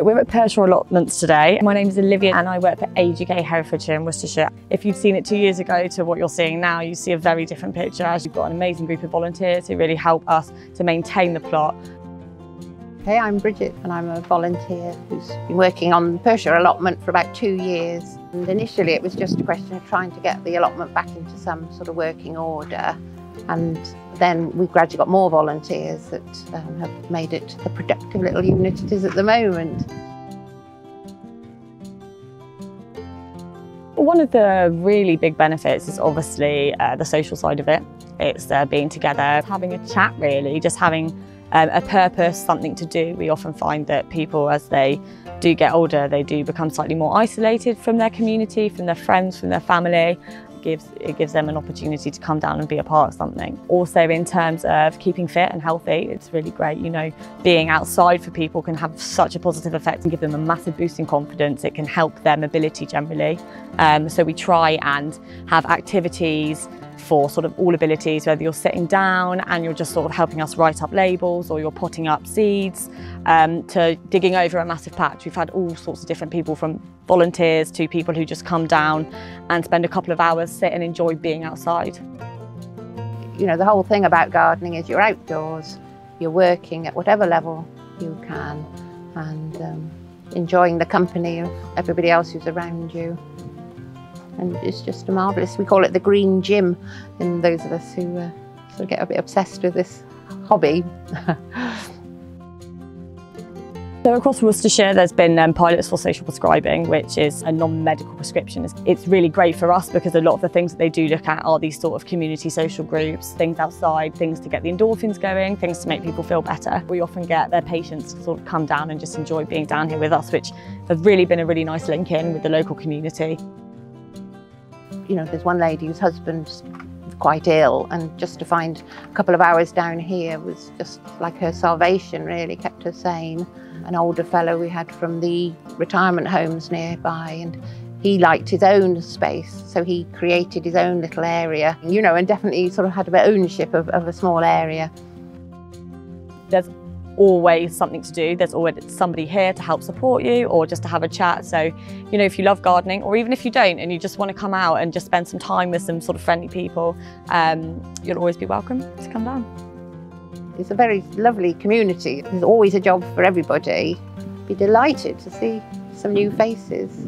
We're at Pershore Allotments today. My name is Olivia and I work for ageuk Herefordshire in Worcestershire. If you'd seen it 2 years ago to what you're seeing now, you see a very different picture as you've got an amazing group of volunteers who really help us to maintain the plot. Hey, I'm Bridget and I'm a volunteer who's been working on the Pershore allotment for about 2 years. And initially it was just a question of trying to get the allotment back into some sort of working order. And then we gradually got more volunteers that have made it the productive little unit it is at the moment. One of the really big benefits is obviously the social side of it. It's being together, having a chat really, just having a purpose, something to do. We often find that people, as they do get older, they do become slightly more isolated from their community, from their friends, from their family. It gives them an opportunity to come down and be a part of something. Also in terms of keeping fit and healthy, it's really great. You know, being outside for people can have such a positive effect and give them a massive boost in confidence. It can help their mobility generally. So we try and have activities for sort of all abilities, whether you're sitting down and you're just sort of helping us write up labels, or you're potting up seeds, to digging over a massive patch. We've had all sorts of different people, from volunteers to people who just come down and spend a couple of hours, sit and enjoy being outside. You know, the whole thing about gardening is you're outdoors, you're working at whatever level you can, and enjoying the company of everybody else who's around you. And it's just marvellous. We call it the green gym, in those of us who sort of get a bit obsessed with this hobby. So across Worcestershire there's been pilots for social prescribing, which is a non-medical prescription. It's really great for us because a lot of the things that they do look at are these sort of community social groups, things outside, things to get the endorphins going, things to make people feel better. We often get their patients to sort of come down and just enjoy being down here with us, which has really been a really nice link in with the local community. You know, there's one lady whose husband's quite ill, and just to find a couple of hours down here was just like her salvation, really kept her sane. An older fellow we had from the retirement homes nearby, and he liked his own space, so he created his own little area, you know, and definitely sort of had a bit of ownership of a small area. There's always something to do. There's always somebody here to help support you, or just to have a chat. So, you know, if you love gardening, or even if you don't and you just want to come out and just spend some time with some sort of friendly people, you'll always be welcome to come down. It's a very lovely community. There's always a job for everybody. Be delighted to see some new faces.